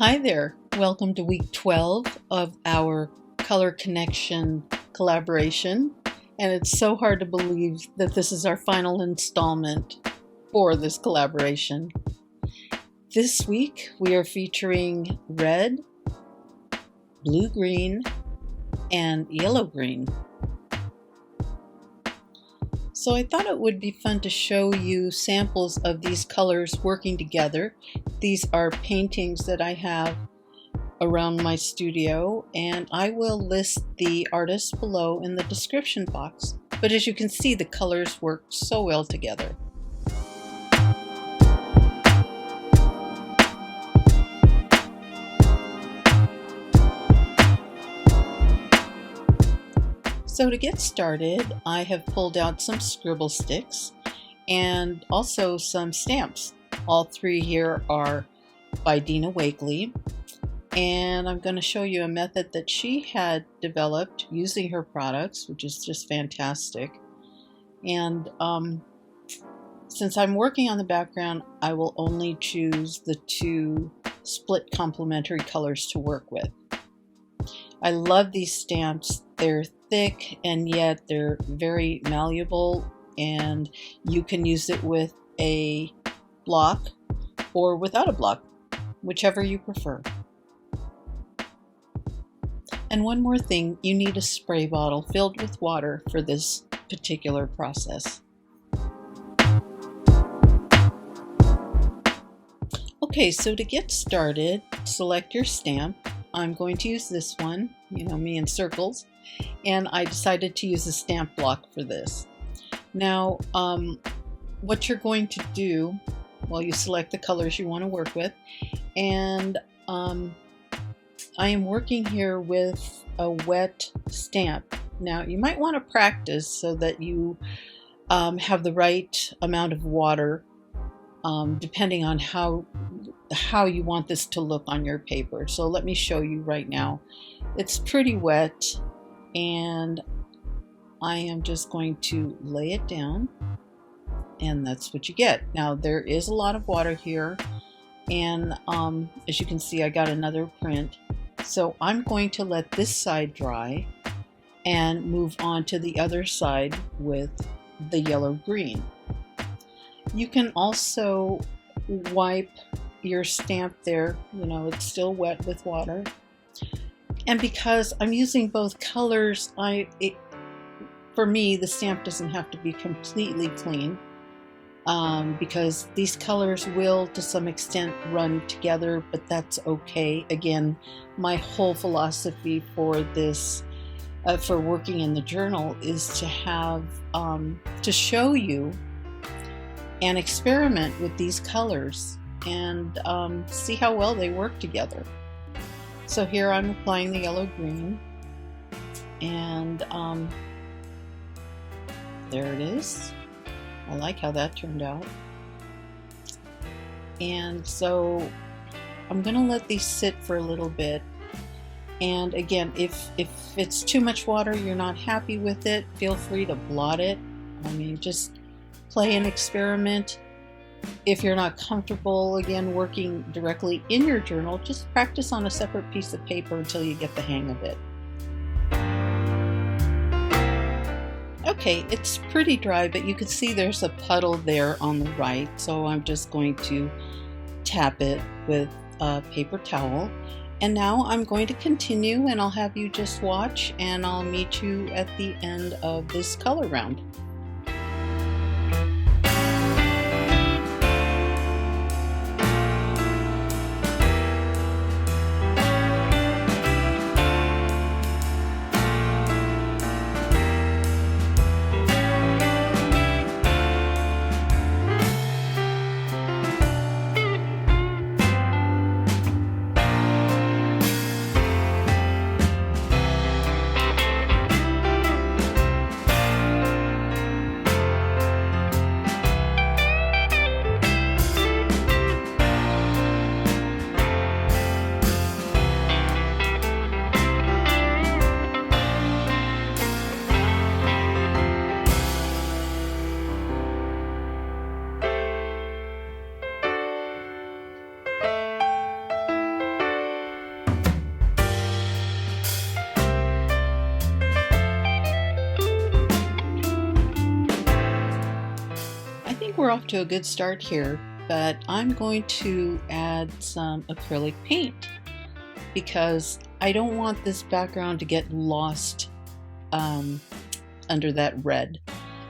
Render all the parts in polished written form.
Hi there, welcome to week 12 of our Color Connection collaboration, and it's so hard to believe that this is our final installment for this collaboration. This week we are featuring red, blue-green, and yellow-green. So I thought it would be fun to show you samples of these colors working together. These are paintings that I have around my studio, and I will list the artists below in the description box. But as you can see, the colors work so well together. So to get started, I have pulled out some scribble sticks and also some stamps. All three here are by Dina Wakely, and I'm going to show you a method that she had developed using her products, which is just fantastic. And since I'm working on the background, I will only choose the two split complementary colors to work with. I love these stamps. They're thick and yet they're very malleable, and you can use it with a block or without a block, whichever you prefer. And one more thing, you need a spray bottle filled with water for this particular process. Okay, so to get started, select your stamp. I'm going to use this one, you know me in circles, and I decided to use a stamp block for this. Now, what you're going to do, well, you select the colors you want to work with, and I am working here with a wet stamp. Now, you might want to practice so that you have the right amount of water, depending on how you want this to look on your paper. So let me show you right now. It's pretty wet, and I am just going to lay it down, and that's what you get. Now there is a lot of water here, and as you can see, I got another print. So I'm going to let this side dry and move on to the other side with the yellow-green. You can also wipe your stamp there, you know, it's still wet with water. And because I'm using both colors, for me, the stamp doesn't have to be completely clean, because these colors will to some extent run together, but that's okay. Again, my whole philosophy for this, for working in the journal, is to have, to show you and experiment with these colors and see how well they work together. So here I'm applying the yellow-green, and there it is. I like how that turned out. And so I'm gonna let these sit for a little bit. And again, if it's too much water, you're not happy with it, feel free to blot it. I mean, just play and experiment. If you're not comfortable, again, working directly in your journal, just practice on a separate piece of paper until you get the hang of it. Okay, it's pretty dry, but you can see there's a puddle there on the right, so I'm just going to tap it with a paper towel. And now I'm going to continue, and I'll have you just watch, and I'll meet you at the end of this color round. we're off to a good start here, but I'm going to add some acrylic paint because I don't want this background to get lost under that red.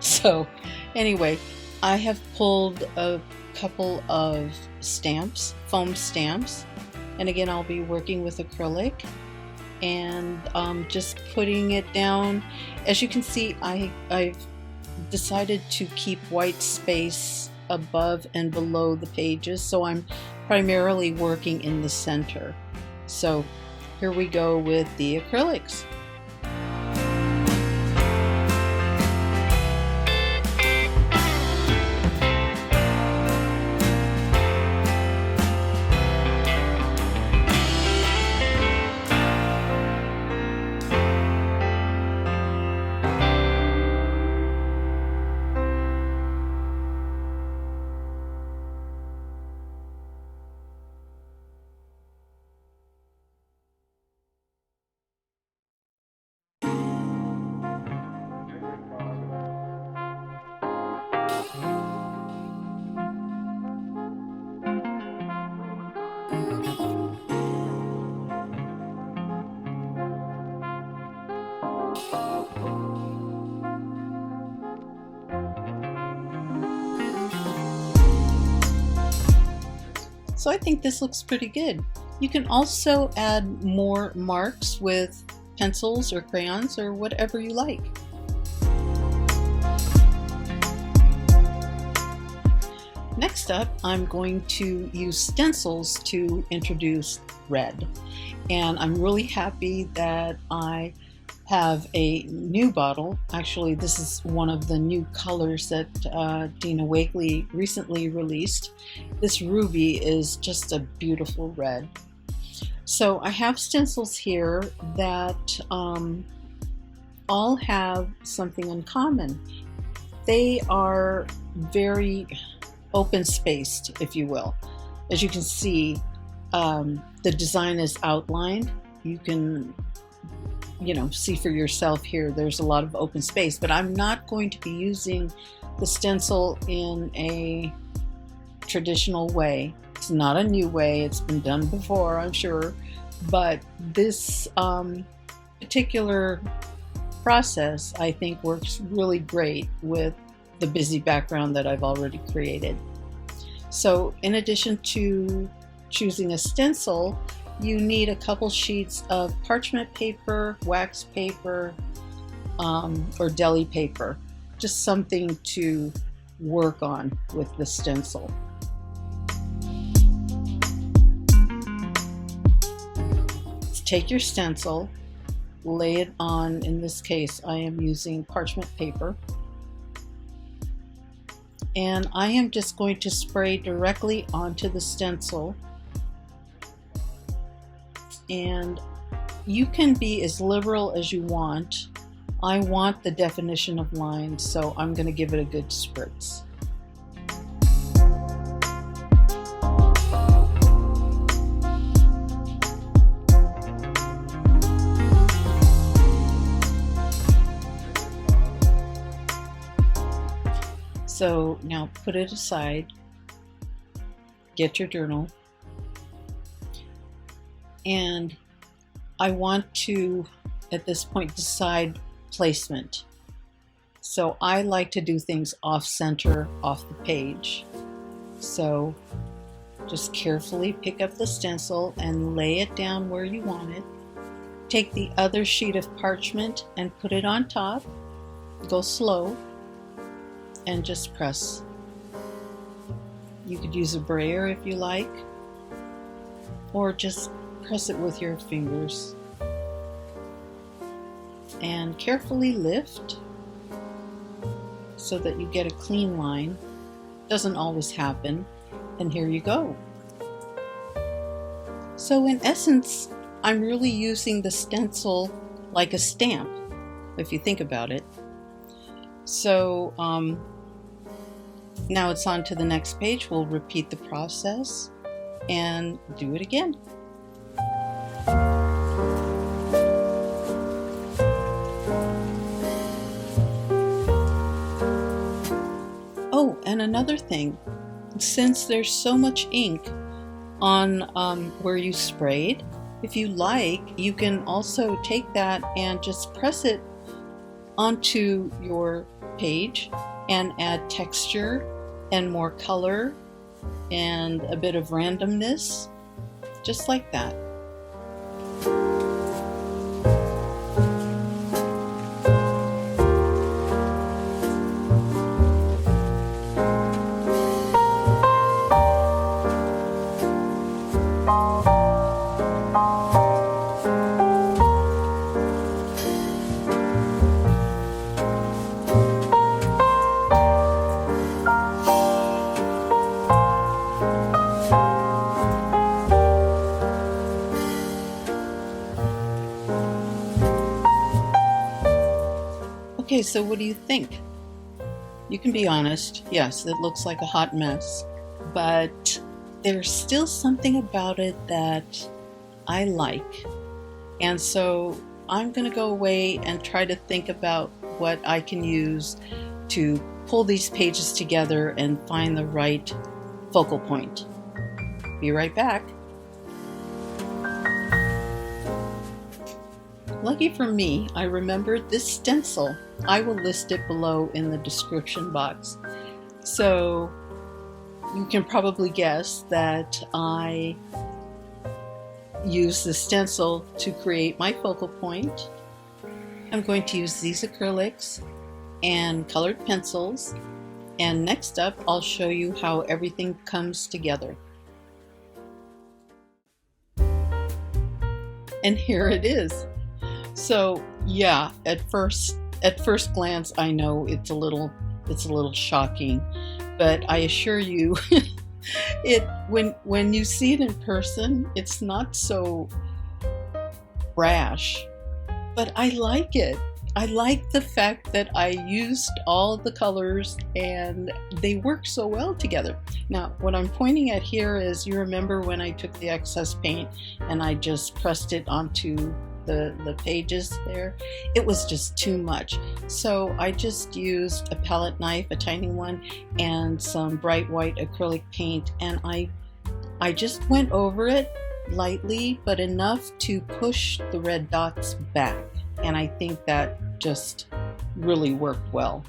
So anyway, I have pulled a couple of stamps, foam stamps, and again I'll be working with acrylic and just putting it down. As you can see, I've decided to keep white space above and below the pages, so I'm primarily working in the center. So here we go with the acrylics. So I think this looks pretty good. You can also add more marks with pencils or crayons or whatever you like. Next up, I'm going to use stencils to introduce red. And I'm really happy that I have a new bottle. Actually, this is one of the new colors that Dina Wakely recently released. This ruby is just a beautiful red. So I have stencils here that all have something in common. They are very open spaced, if you will. As you can see, the design is outlined. You can see for yourself here, there's a lot of open space, but I'm not going to be using the stencil in a traditional way. It's not a new way, it's been done before, I'm sure, but this particular process I think works really great with the busy background that I've already created. So in addition to choosing a stencil, you need a couple sheets of parchment paper, wax paper, or deli paper. Just something to work on with the stencil. Let's take your stencil, lay it on, in this case I am using parchment paper, and I am just going to spray directly onto the stencil. And you can be as liberal as you want. I want the definition of lines, so I'm going to give it a good spritz. So now put it aside, get your journal, and I want to, at this point, decide placement. So I like to do things off center, off the page. So just carefully pick up the stencil and lay it down where you want it. Take the other sheet of parchment and put it on top. Go slow and just press. You could use a brayer if you like, or just press it with your fingers and carefully lift so that you get a clean line. Doesn't always happen, and here you go. So in essence, I'm really using the stencil like a stamp, if you think about it. So now it's on to the next page. We'll repeat the process and do it again. Oh, and another thing, since there's so much ink on where you sprayed, if you like, you can also take that and just press it onto your page and add texture and more color and a bit of randomness, just like that. Okay, so what do you think? You can be honest. Yes, it looks like a hot mess, but there's still something about it that I like. And so I'm going to go away and try to think about what I can use to pull these pages together and find the right focal point. Be right back. Lucky for me, I remembered this stencil. I will list it below in the description box. So you can probably guess that I use the stencil to create my focal point. I'm going to use these acrylics and colored pencils. And next up, I'll show you how everything comes together. And here it is. So yeah, at first glance, I know it's a little shocking, but I assure you, when you see it in person, it's not so brash. But I like it. I like the fact that I used all the colors and they work so well together. Now, what I'm pointing at here is, you remember when I took the excess paint and I just pressed it onto the pages there? It was just too much. So I just used a palette knife, a tiny one, and some bright white acrylic paint, and I just went over it lightly, but enough to push the red dots back. And I think that just really worked well.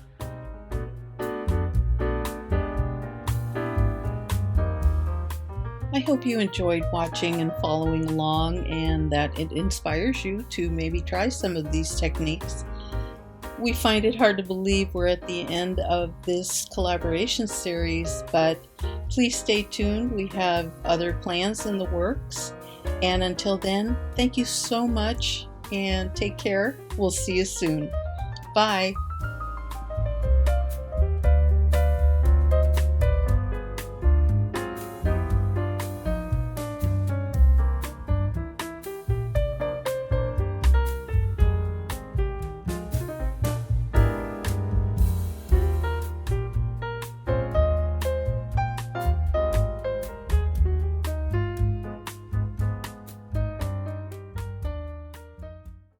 I hope you enjoyed watching and following along, and that it inspires you to maybe try some of these techniques. We find it hard to believe we're at the end of this collaboration series, but please stay tuned. We have other plans in the works. And until then, thank you so much and take care. We'll see you soon. Bye.